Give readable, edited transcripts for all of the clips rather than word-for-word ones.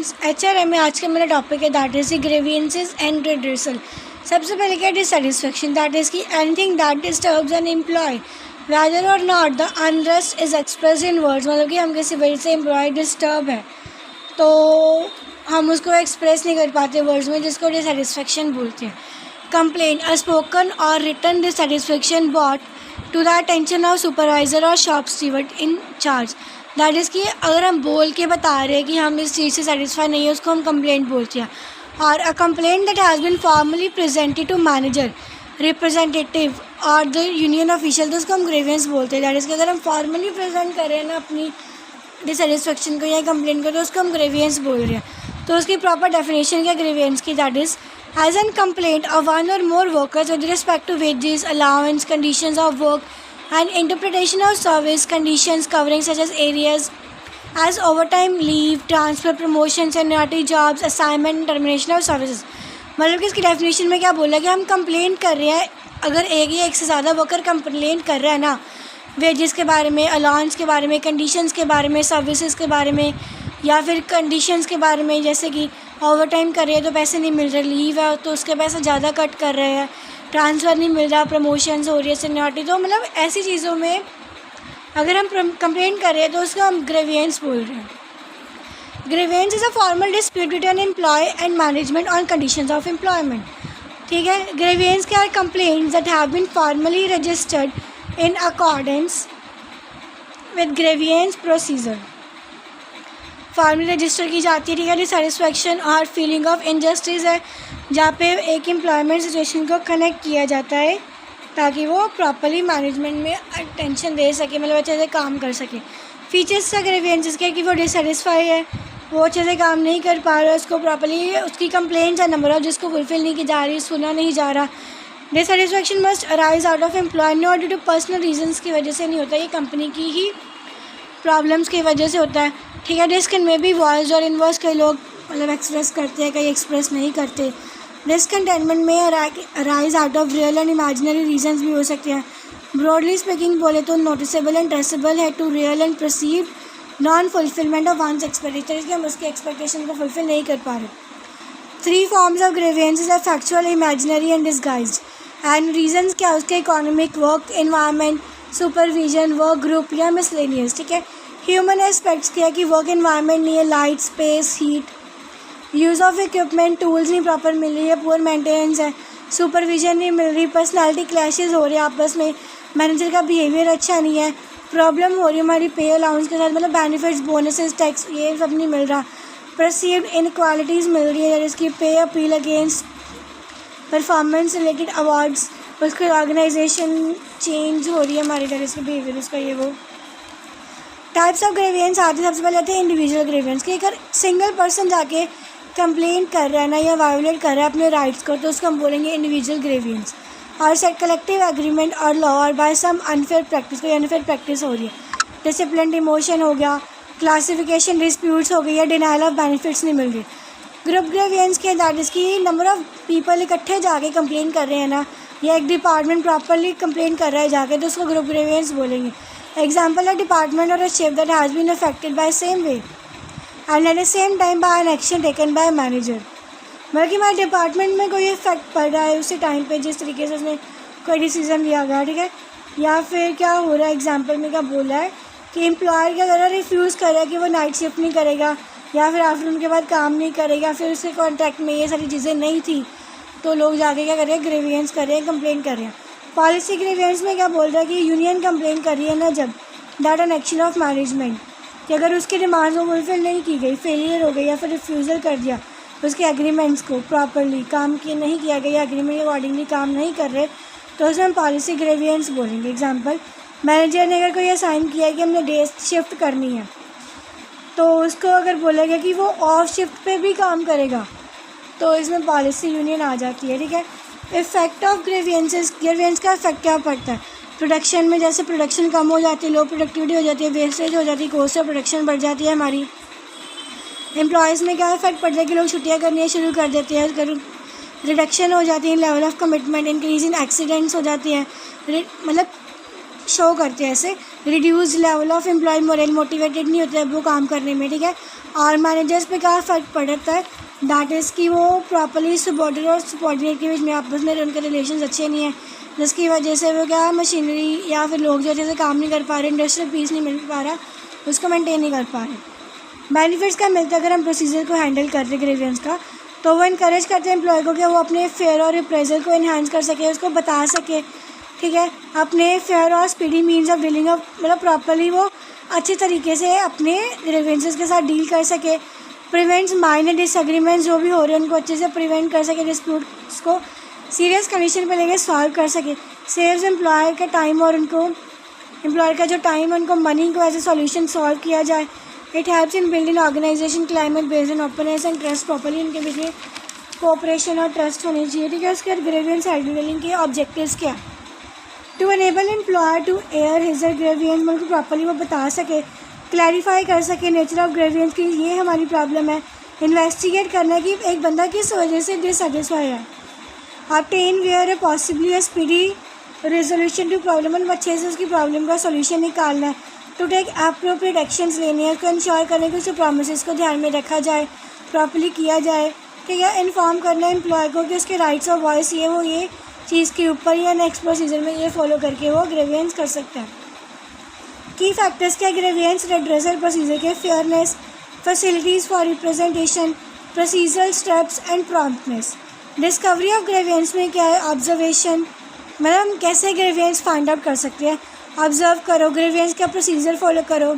Students, HRM में आज का मेरा टॉपिक है that is grievances and redressal. सबसे पहले क्या डिससेटिस्फेक्शन, दैट इज़ की anything that disturbs an employee whether or not the unrest is express in words. मतलब कि हम किसी वजह से एम्प्लॉय डिस्टर्ब है तो हम उसको एक्सप्रेस नहीं कर पाते वर्ड्स में, जिसको डिससेटिस्फेक्शन बोलते हैं। Complaint, a spoken or written dissatisfaction brought to the attention of supervisor or shop steward in charge. That is कि अगर हम बोल के बता रहे हैं कि हम इस चीज़ से सेटिस्फाई नहीं है, उसको हम कंप्लेंट बोलते हैं। और a complaint that has been formally presented to manager, representative और द यूनियन ऑफिशियल, तो उसको हम ग्रीवियंस बोलते हैं। दैट इज़ कि अगर हम फॉर्मली प्रेजेंट कर रहे हैं ना अपनी डिससेटिस्फेक्शन को या कंप्लेंट को, तो उसको हम ग्रीवियंस बोल रहे हैं। तो उसकी प्रॉपर डेफिनेशन क्या ग्रीवियंस की, that is as an complaint of one or more workers with respect to wages, allowance, conditions of work and interpretation of service conditions covering such as areas as overtime, leave, transfer, promotion, seniority, jobs, assignment, termination of services। मतलब कि इसकी definition में क्या बोला कि हम complaint कर रहे हैं, अगर एक या एक से ज़्यादा वर्कर कंप्लेंट कर रहा है ना वेजेस के बारे में, अलाउंस के बारे में, कंडीशंस के बारे में, सर्विसेज के बारे में, या फिर कंडीशंस के बारे में, जैसे कि ओवर टाइम कर रहे हैं तो पैसे नहीं मिल रहे, लीव है तो उसके पैसे ज़्यादा कट कर रहे हैं, ट्रांसफ़र नहीं मिल रहा, प्रमोशंस हो रही है, सीनियरिटी, तो मतलब ऐसी चीज़ों में अगर हम कंप्लेंट कर रहे हैं तो उसको हम ग्रीवियंस बोल रहे हैं। Grievance is a formal dispute between employ and management on conditions of employment. ठीक है, ग्रीवियंस के are complaints that have been formally registered in accordance with grievance procedure. Formally register की जाती है। ठीक है, डिससेटिस्फैक्शन और फीलिंग ऑफ इनजस्टिस है, जहाँ पे एक एम्प्लॉयमेंट सिचुएशन को कनेक्ट किया जाता है ताकि वो प्रॉपर्ली मैनेजमेंट में अटेंशन दे सके, मतलब अच्छे से काम कर सके। फीचर्स का ग्रीवियंसेस क्या है कि वो डिससेटिस्फाई है, वो अच्छे से काम नहीं कर पा रहा है, उसको प्रॉपर्ली उसकी कंप्लेंट्स है नंबर ऑफ जिसको फुलफिल नहीं की जा रही, सुना नहीं जा रहा। Dissatisfaction must arise out of employ, not due to personal reasons की वजह से नहीं होता, ये कंपनी की ही प्रॉब्लम्स की वजह से होता है। ठीक है, डिस्कन में भी वॉइस और इनवॉइस कई लोग मतलब एक्सप्रेस करते हैं, कई एक्सप्रेस नहीं करते। डिसकंटेनमेंट में arise out of real and imaginary reasons भी हो सकते हैं। ब्रॉडली स्पीकिंग बोले तो नोटिसेबल एंड ट्रेसेबल है to real and perceived non fulfilment of one's expectation, कि हम उसकी एक्सपेक्टेशन को फुलफिल नहीं कर पा रहे। 3 forms of grievances are factual, imaginary and disguised. And reasons क्या उसके economic, work environment, supervision, work group या मिसलेनियस। ठीक है, ह्यूमन एस्पेक्ट्स क्या है कि वर्क एनवायरनमेंट नहीं है, light, space, heat, use of equipment, tools नहीं प्रॉपर मिल रही है, पुअर मेंटेनेंस है, सुपरविजन नहीं मिल रही, पर्सनालिटी क्लैशेस हो रहे हैं आपस में, मैनेजर का बिहेवियर अच्छा नहीं है, प्रॉब्लम हो रही है हमारी पे अलाउंस के साथ, मतलब बेनिफिट्स, बोनसेस, टैक्स ये सब नहीं मिल रहा, परसीव्ड इनक्वालिटीज़ मिल रही है, जिसकी पे appeal against performance related awards, उसकी ऑर्गेनाइजेशन चेंज हो रही है हमारी तरह से बिहेवियर उसका, ये वो। टाइप्स ऑफ ग्रीवियंस आते सबसे पहले आते हैं इंडिविजुअल ग्रीवियंस, कि अगर सिंगल पर्सन जाके कंप्लेंट कर रहा है ना या वायोलेट कर रहा है अपने राइट्स को, तो उसको हम बोलेंगे इंडिविजुअल ग्रीवियंस। और सेट कलेक्टिव एग्रीमेंट और लॉ और बाय सम अनफेयर प्रैक्टिस, कोई अनफेयर प्रैक्टिस हो रही है, डिसिप्लिन डिमोशन हो गया, क्लासिफिकेशन डिस्प्यूट्स हो गई, या डिनाइल ऑफ बेनिफिट्स नहीं मिल रही। ग्रुप ग्रीवियंस के दैट इसकी नंबर ऑफ पीपल इकट्ठे जाके कंप्लेंट कर रहे हैं ना, या एक डिपार्टमेंट प्रॉपरली कंप्लेंट कर रहा है जाके, तो उसको ग्रुप ग्रीवियंस बोलेंगे। एग्जाम्पल है डिपार्टमेंट और a shift that has been affected by same way and at the same time by an action taken by manager. मतलब कि हमारे डिपार्टमेंट में कोई इफेक्ट पड़ रहा है उसी टाइम पे जिस तरीके से उसने कोई डिसीजन लिया गया। ठीक है, या फिर क्या हो रहा है, एग्जाम्पल में क्या बोला है कि एम्प्लॉयर क्या कर रहा है, रिफ्यूज़ कर रहा है कि वो नाइट शिफ्ट नहीं करेगा, या फिर आफ्टरनून के बाद काम नहीं करेगा, फिर उसके कॉन्ट्रैक्ट में ये सारी चीज़ें नहीं थी, तो लोग जाके क्या कर रहे हैं, ग्रीवियंस कर रहे हैं, कंप्लेंट कर रहे हैं। पॉलिसी ग्रीवियंस में क्या बोल रहा है कि यूनियन कंप्लेंट कर रही है ना जब, that an action of management, कि अगर उसकी डिमांड्स को फुलफिल नहीं की गई, फेलियर हो गई, या फिर रिफ्यूज़ल कर दिया उसके एग्रीमेंट्स को, प्रॉपरली काम किए नहीं किया गया, एग्रीमेंट के अकॉर्डिंगली काम नहीं कर रहे, तो उसमें हम पॉलिसी ग्रीवियंस बोलेंगे। एग्जांपल, मैनेजर ने अगर कोई असाइन किया है कि हमने डे शिफ्ट करनी है, तो उसको अगर बोलेगा कि वो ऑफ शिफ्ट पे भी काम करेगा, तो इसमें पॉलिसी यूनियन आ जाती है। ठीक है, इफेक्ट ऑफ ग्रीवियंसेस, ग्रीवियंस का इफेक्ट क्या पड़ता है प्रोडक्शन में, जैसे प्रोडक्शन कम हो जाती है, लो प्रोडक्टिविटी हो जाती है, वेस्टेज हो जाती है, कॉस्ट ऑफ प्रोडक्शन बढ़ जाती है हमारी। एम्प्लॉयज़ में क्या इफेक्ट पड़ता है कि लोग छुट्टियां करनी शुरू कर देते हैं, रिडक्शन हो जाती है level of commitment, increase in accidents हो जाती है, मतलब शो करते हैं ऐसे, reduce level of employ morale, motivated नहीं होते अब वो काम करने में। ठीक है, और मैनेजर्स पे क्या फ़र्क पड़ता है, दैट इज़ कि वो प्रॉपर्ली सबॉर्डिनेट और सबॉर्डिनेट के बीच में आपस में उनके रिलेशन अच्छे नहीं है, जिसकी वजह से वो क्या मशीनरी या फिर लोग जो अच्छे से काम नहीं कर पा रहे, इंडस्ट्रियल पीस नहीं मिल पा रहा, उसको मेंटेन नहीं कर पा रहे। बेनिफिट्स क्या मिलता है अगर हम प्रोसीजर को हैंडल करते ग्रीवेंस का, तो वो इनकरेज करते हैं एम्प्लॉय को कि वो अपने फेयर और रिप्रेजल को इन्हांस कर सके, उसको बता सके, ठीक है, अपने फेयर और speedy means of dealing of मतलब प्रॉपर्ली वो अच्छे तरीके से अपने ग्रीवेंसेस के साथ डील कर सके, प्रिवेंट्स माइनर डिसएग्रीमेंट्स जो भी हो रहे हैं उनको अच्छे से प्रिवेंट कर सके, डिस्प्यूट्स को सीरियस कंडीशन पे लेके सॉल्व कर सके, सेव्स एम्प्लॉयर का टाइम और उनको एम्प्लॉयर का जो टाइम है उनको मनी को एज ए सॉल्यूशन सॉल्व किया जाए। It helps in building organisation climate based on openness and trust, properly उनके बीच में कोऑपरेशन और ट्रस्ट होनी चाहिए, ठीक है। उसके बाद ग्रीवेंस हैंडलिंग के ऑब्जेक्टिव्स क्या, to enable employer to air his grievance, मतलब प्रॉपर्ली वो बता सके, क्लैरिफाई कर सके नेचर ऑफ ग्रीवेंस की ये हमारी प्रॉब्लम है, इन्वेस्टिगेट करना कि एक बंदा किस वजह से डिससेटिस्फाई है, obtain where possibly a speedy resolution to problem, मतलब अच्छे से उसकी प्रॉब्लम का सोल्यूशन निकालना है, टू टेक अप्रोप्रिएट एक्शंस लेने हैं, उसको इंश्योर करने कि उसके प्रोमिसेस को ध्यान में रखा जाए, प्रॉपर्ली किया जाए, ठीक है। इन्फॉर्म करना है एम्प्लॉय को कि उसके राइट्स और वॉइस ये वो ये चीज़ के ऊपर या नेक्स्ट प्रोसीजर में ये फॉलो करके वो ग्रीवेंस कर सकता है। की फैक्टर्स क्या, ग्रीवेंस रेड्रेसल प्रोसीजर के fairness, facilities for representation, procedural steps and promptness. Discovery of grievance में क्या है, ऑब्जर्वेशन, मतलब हम कैसे ग्रीवेंस फाइंड आउट कर सकते हैं, ऑब्जर्व करो, ग्रीवेंस का प्रोसीजर फॉलो करो,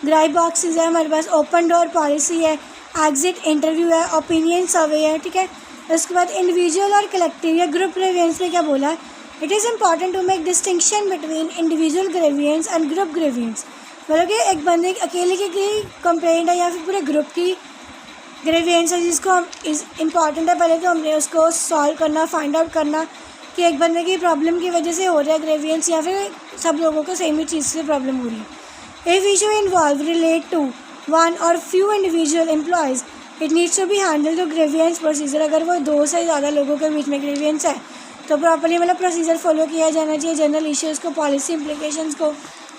ग्राई बॉक्सेस है हमारे पास, ओपन डोर पॉलिसी है, एग्जिट इंटरव्यू है, ओपिनियन सर्वे है, ठीक है। उसके बाद इंडिविजुअल और कलेक्टिव या ग्रुप ग्रीवेंस में क्या बोला है, it is important to make distinction between individual grievance and group grievance, मतलब कि एक बंदे अकेले की कंप्लेंट है या फिर पूरे ग्रुप की ग्रीवेंस है जिसको हम इम्पॉर्टेंट है पहले तो हमने उसको सॉल्व करना, फाइंड आउट करना कि एक बंदे की प्रॉब्लम की वजह से हो रहा है ग्रीवेंस या फिर सब लोगों को सेम ही चीज़ से प्रॉब्लम हो रही है। If issue involve relate to one or few individual employees it needs to be handle to grievance procedure, अगर वो 2 से ज़्यादा लोगों के बीच में ग्रीवेंस है तो प्रॉपर्ली मतलब प्रोसीजर फॉलो किया जाना चाहिए, जनरल इश्यूज़ को, पॉलिसी इम्प्लीकेशंस को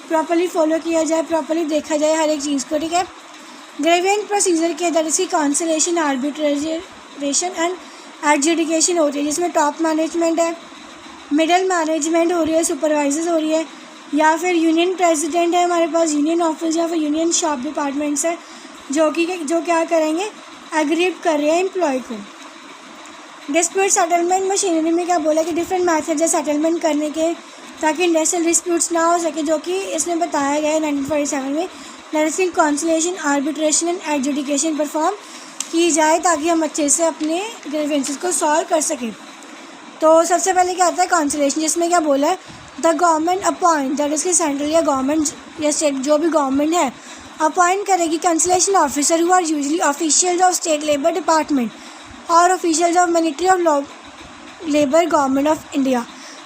प्रॉपर्ली फॉलो किया जाए, प्रॉपर्ली देखा जाए हर एक चीज़ को, ठीक है। ग्रीवेंस प्रोसीजर के अंदर इसकी कांसिलेशन, आर्बिट्रेशन एंड एडजुडिकेशन हो रही है, जिसमें टॉप मैनेजमेंट है, मिडल मैनेजमेंट हो रही है, सुपरवाइजर्स हो रही है, या फिर यूनियन प्रेसिडेंट है हमारे पास, यूनियन ऑफिस या फिर यूनियन शॉप डिपार्टमेंट्स है जो क्या करेंगे, एग्रीव कर रहे हैं एम्प्लॉय को। डिस्प्यूट सेटलमेंट मशीनरी में क्या बोला कि डिफरेंट मैथड्स है सेटलमेंट करने के ताकि इंडस्ट्रियल डिस्प्यूट्स ना हो सके, जो कि इसमें बताया गया है 1947 में, nursing conciliation, arbitration and adjudication perform की जाए ताकि हम अच्छे से अपने ग्रीवेंसेस को सॉल्व कर सकें। तो सबसे पहले क्या आता है कॉन्सिलेशन, जिसमें क्या बोला है, the government appoint, that is की सेंट्रल या गवर्नमेंट या स्टेट जो भी गवर्नमेंट है अपॉइंट करेगी conciliation officer who are usually officials of state labour department or officials of ministry of labour government of India,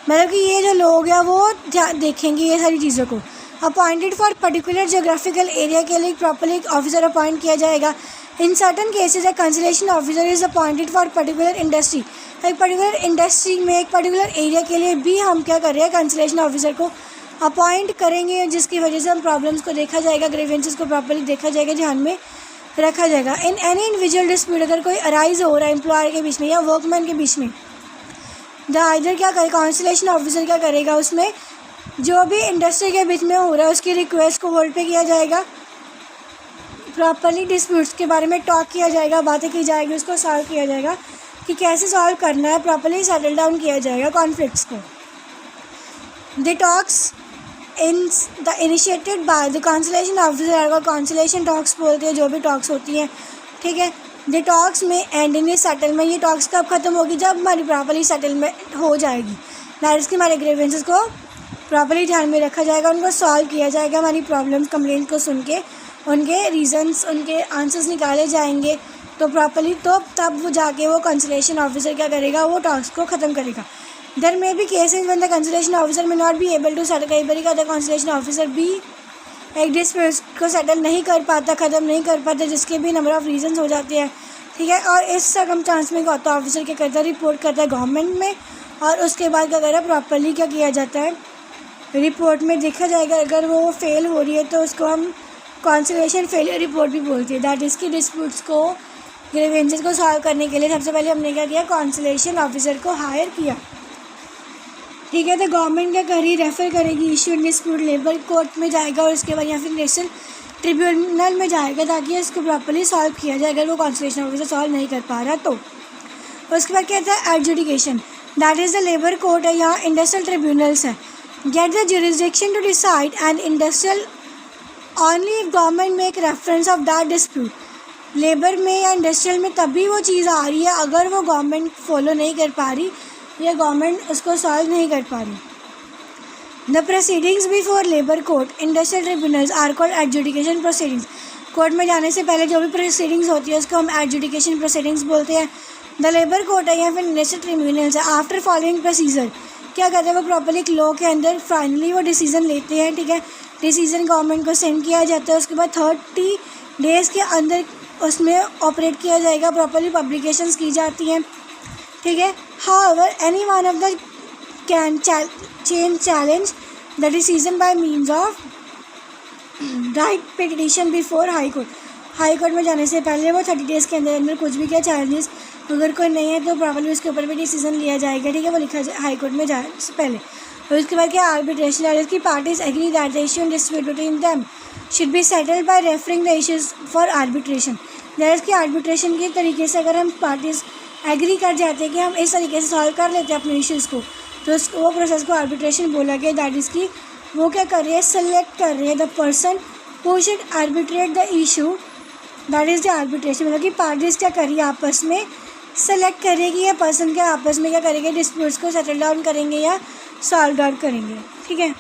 मतलब कि ये जो लोग हैं वो देखेंगे ये सारी चीज़ों को। Appointed for particular geographical area के लिए प्रॉपर्ली एक ऑफिसर अपॉइंट किया जाएगा। In certain cases a consolation officer is appointed for particular industry, एक पर्टिकुलर इंडस्ट्री में एक पर्टिकुलर एरिया के लिए भी हम क्या कर रहे हैं, कंसलेशन ऑफिसर को अपॉइंट करेंगे, जिसकी वजह से हम प्रॉब्लम्स को देखा जाएगा, ग्रीवेंसेस को प्रॉपर्ली देखा जाएगा, ध्यान में रखा जाएगा। इन एनी इंडिविजुअल डिस्प्यूट अगर कोई अराइज हो रहा है एम्प्लॉयर के बीच में या वर्कमैन के बीच में, द आइदर क्या करेगा, काउंसिलेशन ऑफिसर क्या करेगा, उसमें जो भी इंडस्ट्री के बीच में हो रहा है उसकी रिक्वेस्ट को होल्ड पे किया जाएगा, प्रॉपर्ली डिस्प्यूट्स के बारे में टॉक किया जाएगा, बातें की जाएगी, उसको सॉल्व किया जाएगा कि कैसे सॉल्व करना है, प्रॉपर्ली सेटल डाउन किया जाएगा कॉन्फ्लिक्ट्स को। The talks in the initiated by the conciliation officer को काउंसिलेशन टॉक्स बोलते हैं, जो भी टॉक्स होती हैं, ठीक है। द टॉक्स में एंड इन सेटलमेंट, ये टॉक्स कब ख़त्म होगी, जब हमारी प्रॉपर्ली सेटलमेंट हो जाएगी, दैट इज़ कि हमारे ग्रीवेंसेस को प्रॉपर्ली ध्यान में रखा जाएगा, उनको सॉल्व किया जाएगा, हमारी प्रॉब्लम्स कंप्लेंट को सुन के उनके रीजंस, उनके आंसर्स निकाले जाएंगे, तो प्रॉपर्ली तो तब वो जाके वो कंसलेशन ऑफिसर क्या करेगा, वो टॉक्स को ख़त्म करेगा। There may be cases when the conciliation officer may not be able to settle, कई बार का द कंसलेशन ऑफिसर भी एक डिस्प्यूट को सेटल नहीं कर पाता, ख़त्म नहीं कर पाता, जिसके भी नंबर ऑफ़ रीजंस हो जाते हैं, ठीक है। और इस सर्कमस्टांस में क्या होता है, ऑफिसर क्या करता है, रिपोर्ट करता है गवर्नमेंट में, और उसके बाद क्या करेगा, प्रॉपर्ली क्या किया जाता है, रिपोर्ट में देखा जाएगा, अगर वो फेल हो रही है तो उसको हम कॉन्सिलेशन फेलियर रिपोर्ट भी बोलती है। दैट इज़ की डिस्प्यूट्स को, ग्रीवेंसेस को सॉल्व करने के लिए सबसे पहले हमने क्या किया, कॉन्सिलेशन ऑफिसर को हायर किया। ठीक है, तो गवर्नमेंट क्या करी, रेफ़र करेगी इशू डिस्प्यूट लेबर कोर्ट में जाएगा और उसके बाद या फिर नेशनल ट्रिब्यूनल में जाएगा ताकि इसको प्रॉपर्ली सॉल्व किया जाए अगर वो कॉन्सिलेशन ऑफिसर सॉल्व नहीं कर पा रहा तो। उसके बाद क्या था, adjudication. That is the labour court है, यहाँ इंडस्ट्रियल ट्रिब्यूनल्स है। Get the jurisdiction to decide and industrial only if government make reference of that dispute. Labour में या इंडस्ट्रियल में तभी वो चीज़ आ रही है अगर वो गवर्नमेंट फॉलो नहीं कर पा रही या गवर्नमेंट उसको सॉल्व नहीं कर पा रही। The proceedings before labour court industrial tribunals are called adjudication proceedings. Court में जाने से पहले जो भी प्रोसीडिंग्स होती है उसको हम एडजुडिकेशन प्रोसीडिंग्स बोलते हैं। द लेबर कोर्ट है या फिर इंडस्ट्रियल ट्रिब्यूनल्स है, आफ्टर फॉलोइंग प्रोसीजर क्या करते हैं, वो प्रॉपर्ली एक लॉ के अंदर फाइनली वो डिसीजन लेते हैं। ठीक है, डिसीजन गवर्नमेंट को सेंड किया जाता है, उसके बाद 30 डेज़ के अंदर उसमें ऑपरेट किया जाएगा, प्रॉपर्ली पब्लिकेशंस की जाती हैं। ठीक है, however any one of the can challenge the decision by means of right petition before high court. High court में जाने से पहले वो 30 डेज़ के अंदर कुछ भी क्या चैलेंजेस अगर कोई नहीं है तो प्रॉपर्ली उसके ऊपर भी डिसीजन लिया जाएगा। ठीक है, वो लिखा जाए हाई कोर्ट में जाने से पहले। और उसके बाद क्या, आर्बिट्रेशन है की parties agree that the issue and dispute between them should be settled by referring the issues for arbitration. That is की आर्बिट्रेशन के तरीके से अगर हम पार्टीज एग्री कर जाते हैं कि हम इस तरीके से सॉल्व कर लेते हैं अपने इश्यूज़ को, तो वो प्रोसेस को आर्बिट्रेशन बोला गया। दैट इज़ की वो क्या कर रही है, सेलेक्ट कर रही है the person who should arbitrate the issue. That is the arbitration, मतलब कि पार्टीज क्या करिए आपस में सेलेक्ट करेगी या पर्सन के आपस में क्या करेंगे, डिस्प्यूट्स को सेटल डाउन करेंगे या सॉल्व आउट करेंगे। ठीक है।